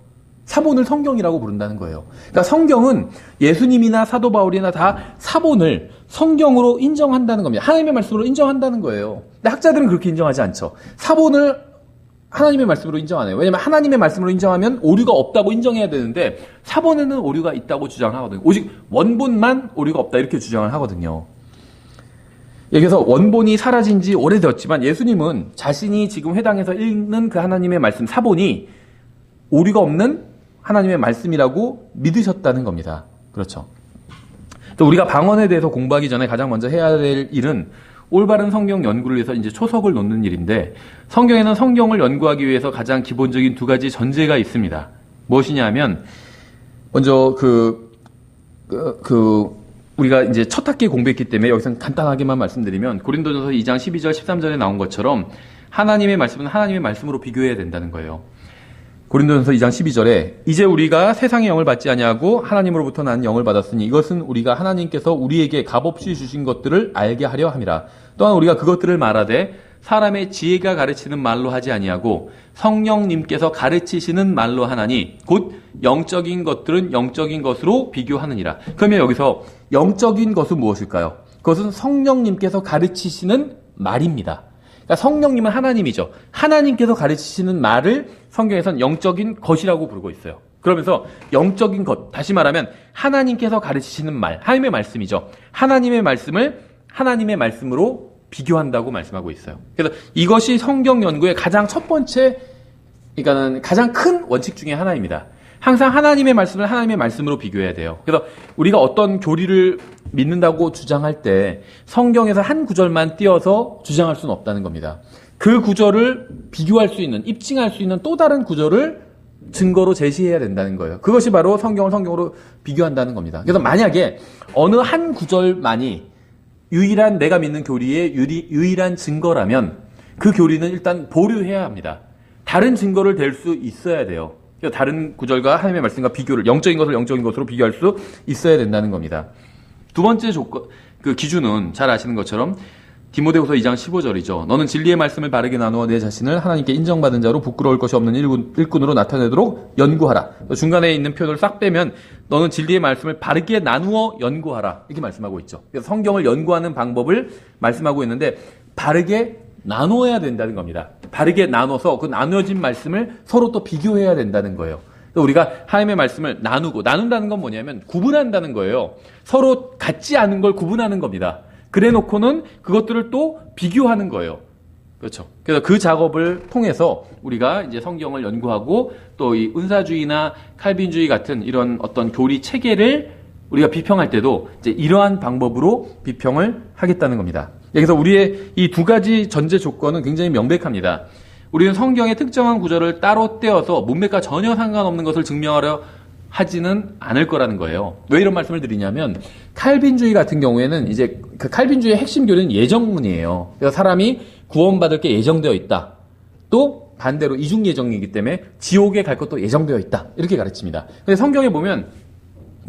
사본을 성경이라고 부른다는 거예요. 그러니까 성경은 예수님이나 사도 바울이나 다 사본을 성경으로 인정한다는 겁니다. 하나님의 말씀으로 인정한다는 거예요. 근데 학자들은 그렇게 인정하지 않죠. 사본을 하나님의 말씀으로 인정 안 해요. 왜냐하면 하나님의 말씀으로 인정하면 오류가 없다고 인정해야 되는데, 사본에는 오류가 있다고 주장을 하거든요. 오직 원본만 오류가 없다, 이렇게 주장을 하거든요. 그래서 원본이 사라진 지 오래되었지만, 예수님은 자신이 지금 회당에서 읽는 그 하나님의 말씀 사본이 오류가 없는 하나님의 말씀이라고 믿으셨다는 겁니다. 그렇죠? 또 우리가 방언에 대해서 공부하기 전에 가장 먼저 해야 될 일은 올바른 성경 연구를 위해서 이제 초석을 놓는 일인데, 성경에는 성경을 연구하기 위해서 가장 기본적인 두 가지 전제가 있습니다. 무엇이냐 하면, 먼저 우리가 이제 첫 학기 공부했기 때문에 여기서 간단하게만 말씀드리면, 고린도전서 2장 12절 13절에 나온 것처럼 하나님의 말씀은 하나님의 말씀으로 비교해야 된다는 거예요. 고린도전서 2장 12절에 이제 우리가 세상의 영을 받지 아니하고 하나님으로부터 난 영을 받았으니 이것은 우리가 하나님께서 우리에게 값없이 주신 것들을 알게 하려 함이라. 또한 우리가 그것들을 말하되 사람의 지혜가 가르치는 말로 하지 아니하고 성령님께서 가르치시는 말로 하나니 곧 영적인 것들은 영적인 것으로 비교하느니라. 그러면 여기서 영적인 것은 무엇일까요? 그것은 성령님께서 가르치시는 말입니다. 그러니까 성령님은 하나님이죠. 하나님께서 가르치시는 말을 성경에서는 영적인 것이라고 부르고 있어요. 그러면서 영적인 것, 다시 말하면 하나님께서 가르치시는 말, 하나님의 말씀이죠. 하나님의 말씀을 하나님의 말씀으로 비교한다고 말씀하고 있어요. 그래서 이것이 성경 연구의 가장 첫 번째, 그러니까는 가장 큰 원칙 중에 하나입니다. 항상 하나님의 말씀을 하나님의 말씀으로 비교해야 돼요. 그래서 우리가 어떤 교리를 믿는다고 주장할 때 성경에서 한 구절만 띄어서 주장할 수는 없다는 겁니다. 그 구절을 비교할 수 있는, 입증할 수 있는 또 다른 구절을 증거로 제시해야 된다는 거예요. 그것이 바로 성경을 성경으로 비교한다는 겁니다. 그래서 만약에 어느 한 구절만이 유일한 내가 믿는 교리의 유일한 증거라면 그 교리는 일단 보류해야 합니다. 다른 증거를 댈 수 있어야 돼요. 다른 구절과 하나님의 말씀과 비교를, 영적인 것을 영적인 것으로 비교할 수 있어야 된다는 겁니다. 두 번째 조건, 그 기준은 잘 아시는 것처럼 디모데후서 2장 15절이죠. 너는 진리의 말씀을 바르게 나누어 내 자신을 하나님께 인정받은 자로 부끄러울 것이 없는 일꾼으로 나타내도록 연구하라. 중간에 있는 표현을 싹 빼면 너는 진리의 말씀을 바르게 나누어 연구하라. 이렇게 말씀하고 있죠. 그래서 성경을 연구하는 방법을 말씀하고 있는데 바르게 나누어야 된다는 겁니다. 바르게 나눠서 그 나누어진 말씀을 서로 또 비교해야 된다는 거예요. 우리가 하나님의 말씀을 나눈다는 건 뭐냐면 구분한다는 거예요. 서로 같지 않은 걸 구분하는 겁니다. 그래 놓고는 그것들을 또 비교하는 거예요. 그렇죠. 그래서 그 작업을 통해서 우리가 이제 성경을 연구하고 또 이 은사주의나 칼빈주의 같은 이런 어떤 교리 체계를 우리가 비평할 때도 이제 이러한 방법으로 비평을 하겠다는 겁니다. 그래서 우리의 이 두 가지 전제 조건은 굉장히 명백합니다. 우리는 성경의 특정한 구절을 따로 떼어서 문맥과 전혀 상관없는 것을 증명하려 하지는 않을 거라는 거예요. 왜 이런 말씀을 드리냐면 칼빈주의 같은 경우에는 이제 그 칼빈주의의 핵심 교리는 예정론이에요. 그래서 사람이 구원받을 게 예정되어 있다. 또 반대로 이중 예정이기 때문에 지옥에 갈 것도 예정되어 있다. 이렇게 가르칩니다. 근데 성경에 보면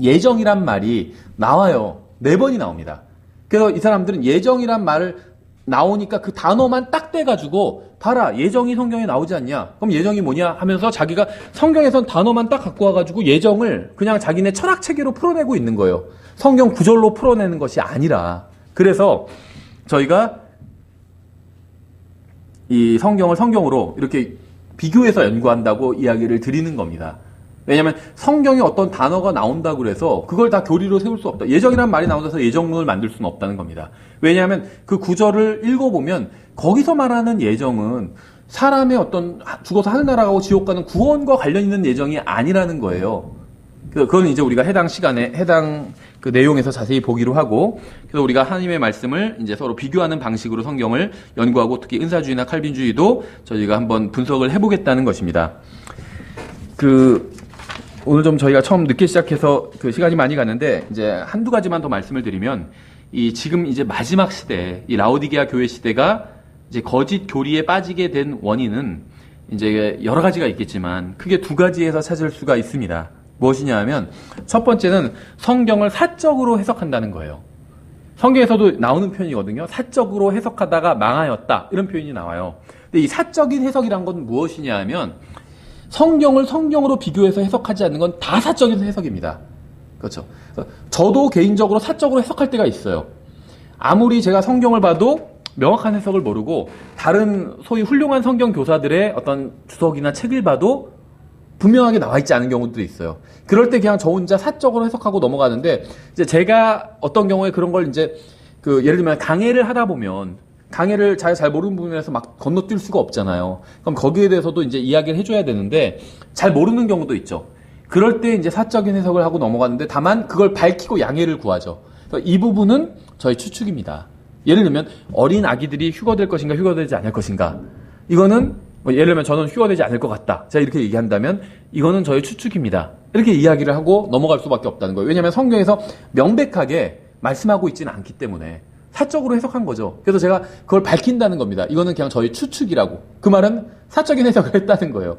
예정이란 말이 나와요. 4번이 나옵니다. 그래서 이 사람들은 예정이란 말을 나오니까 그 단어만 딱 떼가지고 봐라 예정이 성경에 나오지 않냐 그럼 예정이 뭐냐 하면서 자기가 성경에선 단어만 딱 갖고 와가지고 예정을 그냥 자기네 철학체계로 풀어내고 있는 거예요. 성경 구절로 풀어내는 것이 아니라. 그래서 저희가 이 성경을 성경으로 이렇게 비교해서 연구한다고 이야기를 드리는 겁니다. 왜냐하면 성경에 어떤 단어가 나온다고 그래서 그걸 다 교리로 세울 수 없다. 예정이란 말이 나온다서 예정론을 만들 수는 없다는 겁니다. 왜냐하면 그 구절을 읽어보면 거기서 말하는 예정은 사람의 어떤 죽어서 하늘나라 가고 지옥 가는 구원과 관련 있는 예정이 아니라는 거예요. 그건 이제 우리가 해당 시간에 해당 그 내용에서 자세히 보기로 하고, 그래서 우리가 하나님의 말씀을 이제 서로 비교하는 방식으로 성경을 연구하고 특히 은사주의나 칼빈주의도 저희가 한번 분석을 해보겠다는 것입니다. 오늘 좀 저희가 처음 늦게 시작해서 그 시간이 많이 갔는데 이제 한두 가지만 더 말씀을 드리면 지금 이제 마지막 시대, 이 라오디게아 교회 시대가 이제 거짓 교리에 빠지게 된 원인은 이제 여러 가지가 있겠지만 크게 두 가지에서 찾을 수가 있습니다. 무엇이냐 하면 첫 번째는 성경을 사적으로 해석한다는 거예요. 성경에서도 나오는 표현이거든요. 사적으로 해석하다가 망하였다. 이런 표현이 나와요. 근데 이 사적인 해석이란 건 무엇이냐 하면 성경을 성경으로 비교해서 해석하지 않는 건 다 사적인 해석입니다. 그렇죠. 저도 개인적으로 사적으로 해석할 때가 있어요. 아무리 제가 성경을 봐도 명확한 해석을 모르고 다른 소위 훌륭한 성경 교사들의 어떤 주석이나 책을 봐도 분명하게 나와 있지 않은 경우도 있어요. 그럴 때 그냥 저 혼자 사적으로 해석하고 넘어가는데 이제 제가 어떤 경우에 그런 걸 이제 예를 들면 강해를 하다 보면 강해를 잘 모르는 부분에서 막 건너뛸 수가 없잖아요. 그럼 거기에 대해서도 이제 이야기를 해줘야 되는데 잘 모르는 경우도 있죠. 그럴 때 이제 사적인 해석을 하고 넘어가는데 다만 그걸 밝히고 양해를 구하죠. 그래서 이 부분은 저의 추측입니다. 예를 들면 어린 아기들이 휴거될 것인가 휴거되지 않을 것인가. 이거는 예를 들면 저는 휴거되지 않을 것 같다. 제가 이렇게 얘기한다면 이거는 저의 추측입니다. 이렇게 이야기를 하고 넘어갈 수밖에 없다는 거예요. 왜냐하면 성경에서 명백하게 말씀하고 있지는 않기 때문에 사적으로 해석한 거죠. 그래서 제가 그걸 밝힌다는 겁니다. 이거는 그냥 저희 추측이라고. 그 말은 사적인 해석을 했다는 거예요.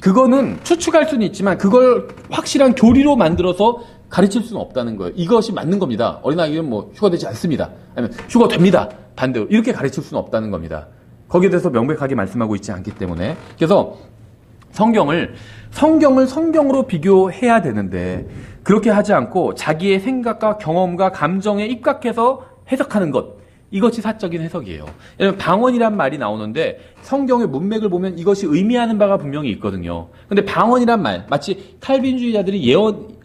그거는 추측할 수는 있지만 그걸 확실한 교리로 만들어서 가르칠 수는 없다는 거예요. 이것이 맞는 겁니다. 어린아이는 휴거되지 않습니다. 아니면 휴거됩니다. 반대로. 이렇게 가르칠 수는 없다는 겁니다. 거기에 대해서 명백하게 말씀하고 있지 않기 때문에. 그래서 성경을 성경으로 비교해야 되는데 그렇게 하지 않고 자기의 생각과 경험과 감정에 입각해서 해석하는 것. 이것이 사적인 해석이에요. 왜냐면 방언이란 말이 나오는데 성경의 문맥을 보면 이것이 의미하는 바가 분명히 있거든요. 근데 방언이란 말, 마치 칼빈주의자들이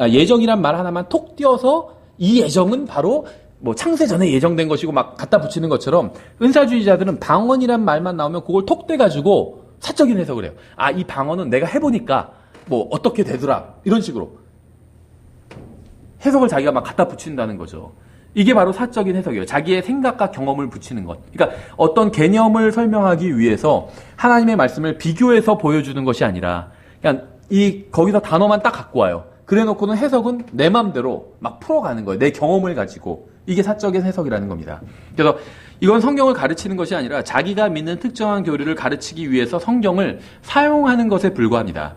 예정이란 말 하나만 톡 띄어서 이 예정은 바로 뭐 창세 전에 예정된 것이고 막 갖다 붙이는 것처럼 은사주의자들은 방언이란 말만 나오면 그걸 톡 떼가지고 사적인 해석을 해요. 아, 이 방언은 내가 해보니까 뭐 어떻게 되더라. 이런 식으로 해석을 자기가 막 갖다 붙인다는 거죠. 이게 바로 사적인 해석이에요. 자기의 생각과 경험을 붙이는 것. 그러니까 어떤 개념을 설명하기 위해서 하나님의 말씀을 비교해서 보여주는 것이 아니라 그냥 거기서 단어만 딱 갖고 와요. 그래 놓고는 해석은 내 맘대로 막 풀어가는 거예요. 내 경험을 가지고. 이게 사적인 해석이라는 겁니다. 그래서 이건 성경을 가르치는 것이 아니라 자기가 믿는 특정한 교리를 가르치기 위해서 성경을 사용하는 것에 불과합니다.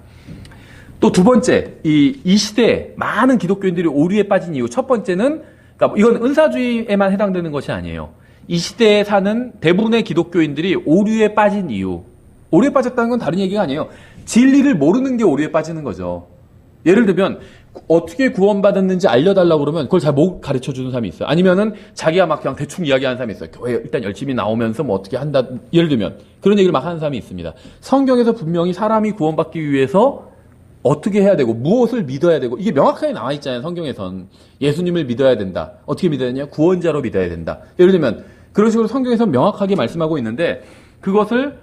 또 두 번째, 이 시대에 많은 기독교인들이 오류에 빠진 이유. 첫 번째는, 그러니까 이건 은사주의에만 해당되는 것이 아니에요. 이 시대에 사는 대부분의 기독교인들이 오류에 빠진 이유. 오류에 빠졌다는 건 다른 얘기가 아니에요. 진리를 모르는 게 오류에 빠지는 거죠. 예를 들면, 어떻게 구원받았는지 알려달라고 그러면 그걸 잘 못 가르쳐 주는 사람이 있어요. 아니면은 자기가 막 그냥 대충 이야기하는 사람이 있어요. 교회 일단 열심히 나오면서 뭐 어떻게 한다. 예를 들면, 그런 얘기를 막 하는 사람이 있습니다. 성경에서 분명히 사람이 구원받기 위해서 어떻게 해야 되고 무엇을 믿어야 되고 이게 명확하게 나와 있잖아요. 성경에선 예수님을 믿어야 된다. 어떻게 믿어야 되냐? 구원자로 믿어야 된다. 예를 들면 그런 식으로 성경에서 명확하게 말씀하고 있는데 그것을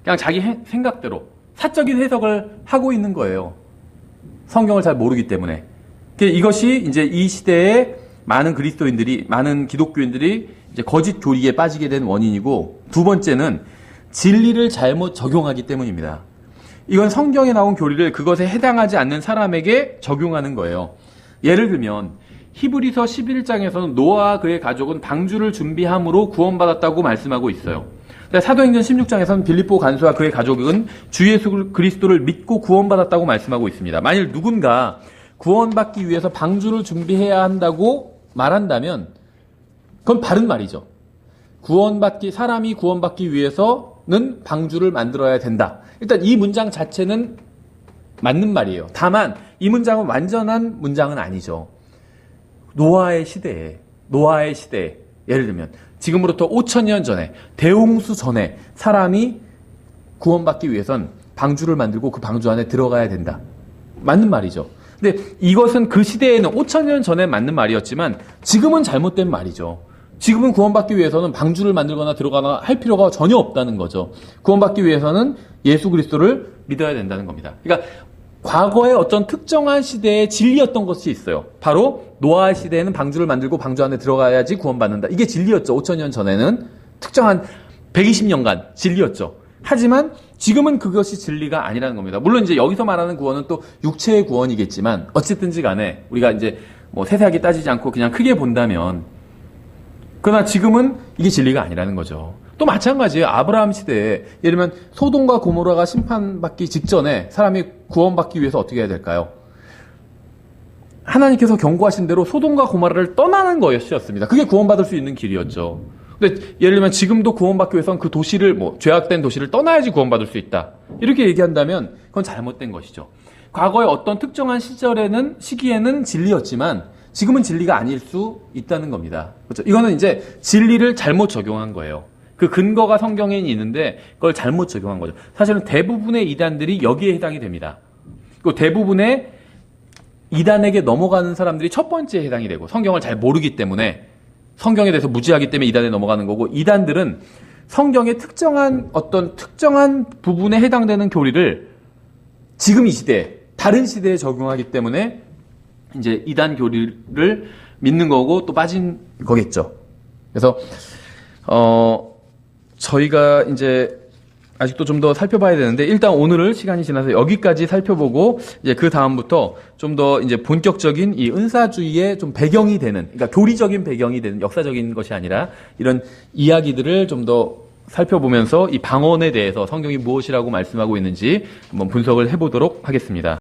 그냥 자기 생각대로 사적인 해석을 하고 있는 거예요. 성경을 잘 모르기 때문에. 이것이 이제 이 시대에 많은 그리스도인들이, 많은 기독교인들이 이제 거짓 교리에 빠지게 된 원인이고, 두 번째는 진리를 잘못 적용하기 때문입니다. 이건 성경에 나온 교리를 그것에 해당하지 않는 사람에게 적용하는 거예요. 예를 들면 히브리서 11장에서는 노아와 그의 가족은 방주를 준비함으로 구원받았다고 말씀하고 있어요. 사도행전 16장에서는 빌립보 간수와 그의 가족은 주 예수 그리스도를 믿고 구원받았다고 말씀하고 있습니다. 만일 누군가 구원받기 위해서 방주를 준비해야 한다고 말한다면 그건 바른 말이죠. 사람이 구원받기 위해서는 방주를 만들어야 된다. 일단 이 문장 자체는 맞는 말이에요. 다만 이 문장은 완전한 문장은 아니죠. 노아의 시대에 예를 들면 지금으로부터 5,000년 전에 대홍수 전에 사람이 구원받기 위해선 방주를 만들고 그 방주 안에 들어가야 된다. 맞는 말이죠. 근데 이것은 그 시대에는 5,000년 전에 맞는 말이었지만 지금은 잘못된 말이죠. 지금은 구원받기 위해서는 방주를 만들거나 들어가거나 할 필요가 전혀 없다는 거죠. 구원받기 위해서는 예수 그리스도를 믿어야 된다는 겁니다. 그러니까 과거의 어떤 특정한 시대의 진리였던 것이 있어요. 바로 노아 시대에는 방주를 만들고 방주 안에 들어가야지 구원받는다. 이게 진리였죠. 5,000년 전에는 특정한 120년간 진리였죠. 하지만 지금은 그것이 진리가 아니라는 겁니다. 물론 이제 여기서 말하는 구원은 또 육체의 구원이겠지만 어쨌든지 간에 우리가 이제 뭐 세세하게 따지지 않고 그냥 크게 본다면 그러나 지금은 이게 진리가 아니라는 거죠. 또 마찬가지예요. 아브라함 시대에 예를 들면 소돔과 고모라가 심판받기 직전에 사람이 구원받기 위해서 어떻게 해야 될까요? 하나님께서 경고하신 대로 소돔과 고모라를 떠나는 것이었습니다. 그게 구원받을 수 있는 길이었죠. 근데 예를 들면 지금도 구원받기 위해서는 그 도시를 죄악된 도시를 떠나야지 구원받을 수 있다. 이렇게 얘기한다면 그건 잘못된 것이죠. 과거의 어떤 특정한 시기에는 진리였지만 지금은 진리가 아닐 수 있다는 겁니다. 그렇죠? 이거는 이제 진리를 잘못 적용한 거예요. 그 근거가 성경에 있는데 그걸 잘못 적용한 거죠. 사실은 대부분의 이단들이 여기에 해당이 됩니다. 그 대부분의 이단에게 넘어가는 사람들이 첫 번째에 해당이 되고 성경을 잘 모르기 때문에 성경에 대해서 무지하기 때문에 이단에 넘어가는 거고 이단들은 성경의 특정한 부분에 해당되는 교리를 지금 이 시대에 다른 시대에 적용하기 때문에 이제 이단 교리를 믿는 거고 또 빠진 거겠죠. 그래서 저희가 이제 아직도 좀 더 살펴봐야 되는데 일단 오늘을 시간이 지나서 여기까지 살펴보고 이제 그 다음부터 좀 더 이제 본격적인 이 은사주의의 좀 배경이 되는 그러니까 교리적인 배경이 되는 역사적인 것이 아니라 이런 이야기들을 좀 더 살펴보면서 이 방언에 대해서 성경이 무엇이라고 말씀하고 있는지 한번 분석을 해보도록 하겠습니다.